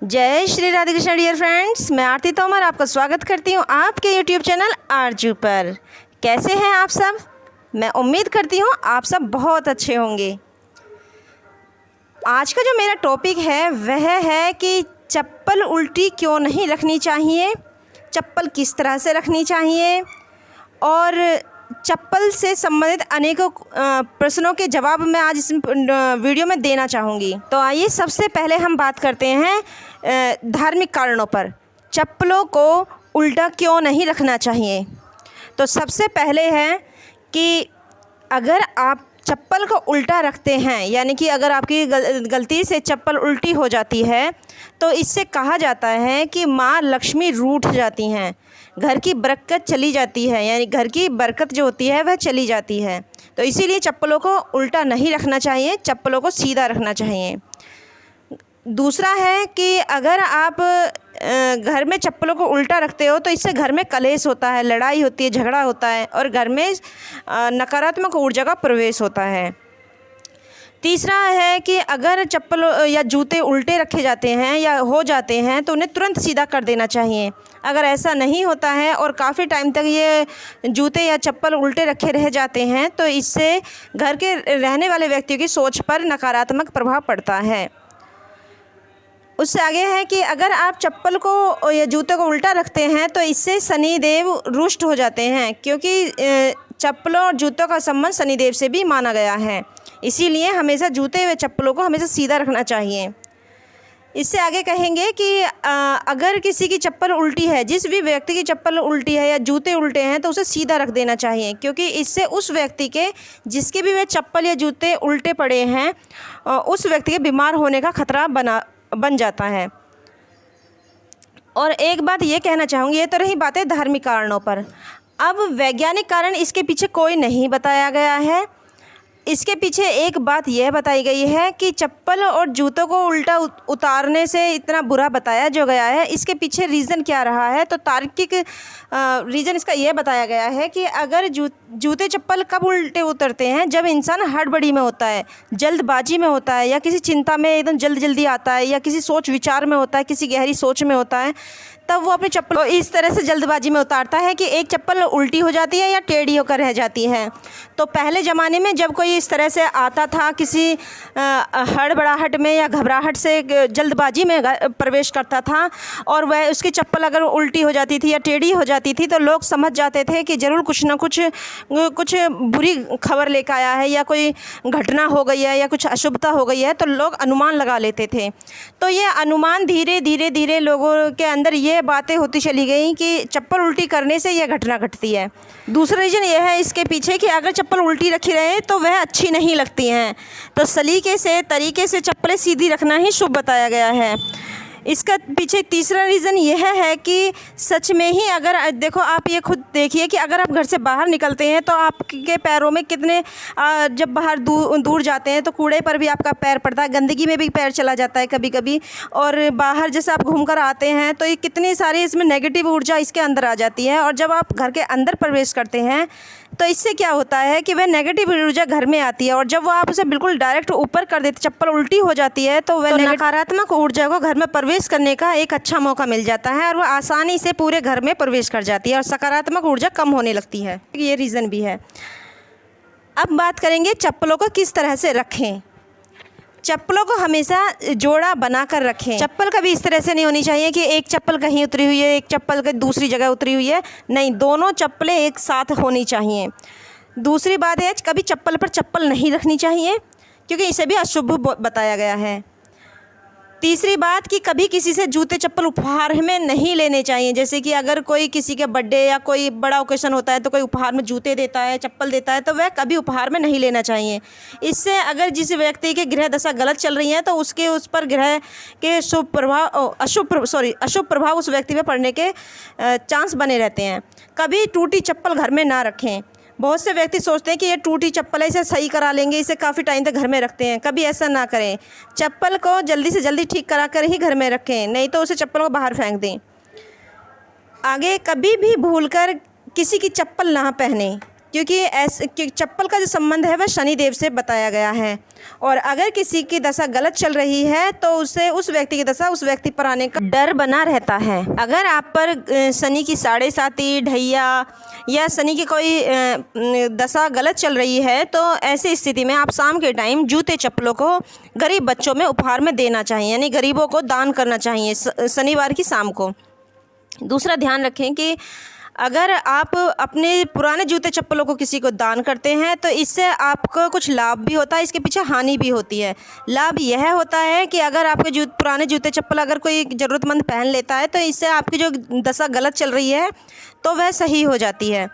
जय Shri Radhe Krishna dear friends, मैं आरती तोमर आपका स्वागत करती हूँ आपके यूट्यूब चैनल आरजू पर। कैसे हैं आप सब? मैं उम्मीद करती हूँ आप सब बहुत अच्छे होंगे। आज का जो मेरा टॉपिक है वह है कि चप्पल उल्टी क्यों नहीं रखनी चाहिए, चप्पल किस तरह से रखनी चाहिए और चप्पल से संबंधित अनेकों प्रश्नों के जवाब मैं आज इस वीडियो में देना चाहूँगी। तो आइए सबसे पहले हम बात करते हैं धार्मिक कारणों पर, चप्पलों को उल्टा क्यों नहीं रखना चाहिए। तो सबसे पहले है कि अगर आप चप्पल को उल्टा रखते हैं, यानी कि अगर आपकी गलती से चप्पल उल्टी हो जाती है तो इससे कहा जाता है कि माँ लक्ष्मी रूठ जाती हैं, घर की बरकत चली जाती है, यानी घर की बरकत जो होती है वह चली जाती है। तो इसीलिए चप्पलों को उल्टा नहीं रखना चाहिए, चप्पलों को सीधा रखना चाहिए। दूसरा है कि अगर आप घर में चप्पलों को उल्टा रखते हो तो इससे घर में कलेश होता है, लड़ाई होती है, झगड़ा होता है और घर में नकारात्मक ऊर्जा का प्रवेश होता है। तीसरा है कि अगर चप्पल या जूते उल्टे रखे जाते हैं या हो जाते हैं तो उन्हें तुरंत सीधा कर देना चाहिए। अगर ऐसा नहीं होता है और काफ़ी टाइम तक ये जूते या चप्पल उल्टे रखे रह जाते हैं तो इससे घर के रहने वाले व्यक्तियों की सोच पर नकारात्मक प्रभाव पड़ता है। उससे आगे है कि अगर आप चप्पल को या जूते को उल्टा रखते हैं तो इससे शनिदेव रुष्ट हो जाते हैं, क्योंकि चप्पलों और जूतों का संबंध शनिदेव से भी माना गया है। इसीलिए हमेशा जूते व चप्पलों को हमेशा सीधा रखना चाहिए। इससे आगे कहेंगे कि अगर किसी की चप्पल उल्टी है, जिस भी व्यक्ति की चप्पल उल्टी है या जूते उल्टे हैं तो उसे सीधा रख देना चाहिए, क्योंकि इससे उस व्यक्ति के जिसके भी वे चप्पल या जूते उल्टे पड़े हैं उस व्यक्ति के बीमार होने का खतरा बन जाता है। और एक बात ये कहना चाहूँगी, ये तो रही बातें धार्मिक कारणों पर। अब वैज्ञानिक कारण इसके पीछे कोई नहीं बताया गया है। इसके पीछे एक बात यह बताई गई है कि चप्पल और जूतों को उल्टा उतारने से इतना बुरा बताया जो गया है, इसके पीछे रीज़न क्या रहा है। तो तार्किक रीज़न इसका यह बताया गया है कि अगर जूते चप्पल कब उल्टे उतरते हैं, जब इंसान हड़बड़ी में होता है, जल्दबाजी में होता है या किसी चिंता में एकदम जल्दी आता है या किसी सोच विचार में होता है, किसी गहरी सोच में होता है, तब वो अपनी चप्पल को इस तरह से जल्दबाजी में उतारता है कि एक चप्पल उल्टी हो जाती है या टेढ़ी होकर रह जाती है। तो पहले ज़माने में जब कोई इस तरह से आता था, किसी हड़बड़ाहट में या घबराहट से जल्दबाजी में प्रवेश करता था और वह उसकी चप्पल अगर उल्टी हो जाती थी या टेढ़ी हो जाती थी तो लोग समझ जाते थे कि ज़रूर कुछ ना कुछ बुरी खबर लेकर आया है या कोई घटना हो गई है या कुछ अशुभता हो गई है, तो लोग अनुमान लगा लेते थे। तो ये अनुमान धीरे धीरे लोगों के अंदर ये बातें होती चली गई कि चप्पल उल्टी करने से यह घटना घटती है। दूसरा रीज़न यह है इसके पीछे कि अगर चप्पल उल्टी रखी रहे तो वह अच्छी नहीं लगती हैं, तो सलीके से तरीके से चप्पलें सीधी रखना ही शुभ बताया गया है। इसका पीछे तीसरा रीज़न यह है कि सच में ही अगर देखो, आप ये खुद देखिए कि अगर आप घर से बाहर निकलते हैं तो आपके पैरों में कितने जब बाहर दूर जाते हैं तो कूड़े पर भी आपका पैर पड़ता है, गंदगी में भी पैर चला जाता है कभी कभी। और बाहर जैसे आप घूम कर आते हैं तो ये कितनी सारी इसमें नेगेटिव ऊर्जा इसके अंदर आ जाती है। और जब आप घर के अंदर प्रवेश करते हैं तो इससे क्या होता है कि वह नेगेटिव ऊर्जा घर में आती है और जब वो आप उसे बिल्कुल डायरेक्ट ऊपर कर देते, चप्पल उल्टी हो जाती है, तो वह नकारात्मक ऊर्जा को घर में प्रवेश करने का एक अच्छा मौका मिल जाता है और वह आसानी से पूरे घर में प्रवेश कर जाती है और सकारात्मक ऊर्जा कम होने लगती है। ये रीज़न भी है। अब बात करेंगे चप्पलों को किस तरह से रखें। चप्पलों को हमेशा जोड़ा बनाकर रखें। चप्पल कभी इस तरह से नहीं होनी चाहिए कि एक चप्पल कहीं उतरी हुई है, एक चप्पल कहीं दूसरी जगह उतरी हुई है, नहीं, दोनों चप्पलें एक साथ होनी चाहिए। दूसरी बात है, कभी चप्पल पर चप्पल नहीं रखनी चाहिए, क्योंकि इसे भी अशुभ बताया गया है। तीसरी बात कि कभी किसी से जूते चप्पल उपहार में नहीं लेने चाहिए। जैसे कि अगर कोई किसी के बर्थडे या कोई बड़ा ओकेशन होता है तो कोई उपहार में जूते देता है, चप्पल देता है, तो वह कभी उपहार में नहीं लेना चाहिए। इससे अगर जिस व्यक्ति की ग्रह दशा गलत चल रही है तो उस पर ग्रह के अशुभ प्रभाव उस व्यक्ति पर पड़ने के चांस बने रहते हैं। कभी टूटी चप्पल घर में ना रखें। बहुत से व्यक्ति सोचते हैं कि ये टूटी चप्पल है, इसे सही करा लेंगे, इसे काफ़ी टाइम तक घर में रखते हैं। कभी ऐसा ना करें। चप्पल को जल्दी से जल्दी ठीक करा कर ही घर में रखें, नहीं तो उसे चप्पल को बाहर फेंक दें। आगे, कभी भी भूलकर किसी की चप्पल ना पहने। क्योंकि चप्पल का जो संबंध है वह शनिदेव से बताया गया है। और अगर किसी की दशा गलत चल रही है तो उसे उस व्यक्ति की दशा उस व्यक्ति पर आने का डर बना रहता है। अगर आप पर शनि की 7.5 ढैया या शनि की कोई दशा गलत चल रही है तो ऐसी स्थिति में आप शाम के टाइम जूते चप्पलों को गरीब बच्चों में उपहार में देना चाहिए, यानी गरीबों को दान करना चाहिए शनिवार की शाम को। दूसरा ध्यान रखें कि अगर आप अपने पुराने जूते चप्पलों को किसी को दान करते हैं तो इससे आपको कुछ लाभ भी होता है, इसके पीछे हानि भी होती है। लाभ यह होता है कि अगर आपके पुराने जूते चप्पल अगर कोई ज़रूरतमंद पहन लेता है तो इससे आपकी जो दशा गलत चल रही है तो वह सही हो जाती है,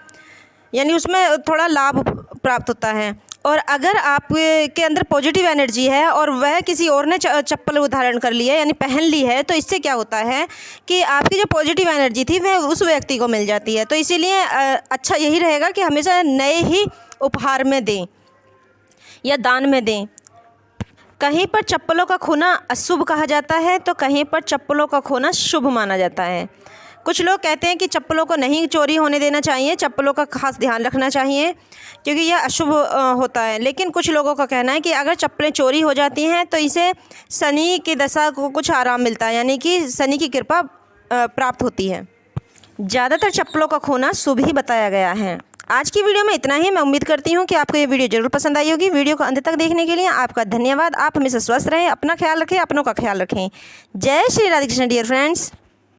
यानी उसमें थोड़ा लाभ प्राप्त होता है। और अगर आपके अंदर पॉजिटिव एनर्जी है और वह किसी और ने चप्पल उधारण कर ली है यानी पहन ली है तो इससे क्या होता है कि आपकी जो पॉजिटिव एनर्जी थी वह उस व्यक्ति को मिल जाती है। तो इसीलिए अच्छा यही रहेगा कि हमेशा नए ही उपहार में दें या दान में दें। कहीं पर चप्पलों का खोना अशुभ कहा जाता है तो कहीं पर चप्पलों का खोना शुभ माना जाता है। कुछ लोग कहते हैं कि चप्पलों को नहीं चोरी होने देना चाहिए, चप्पलों का खास ध्यान रखना चाहिए क्योंकि यह अशुभ होता है। लेकिन कुछ लोगों का कहना है कि अगर चप्पलें चोरी हो जाती हैं तो इसे शनि की दशा को कुछ आराम मिलता है, यानी कि शनि की कृपा प्राप्त होती है। ज़्यादातर चप्पलों का खोना शुभ ही बताया गया है। आज की वीडियो में इतना ही। मैं उम्मीद करती हूँ कि आपको ये वीडियो ज़रूर पसंद आई होगी। वीडियो को अंत तक देखने के लिए आपका धन्यवाद। आप हमेशा स्वस्थ रहें, अपना ख्याल रखें, अपनों का ख्याल रखें। जय श्री राधे कृष्ण डियर फ्रेंड्स।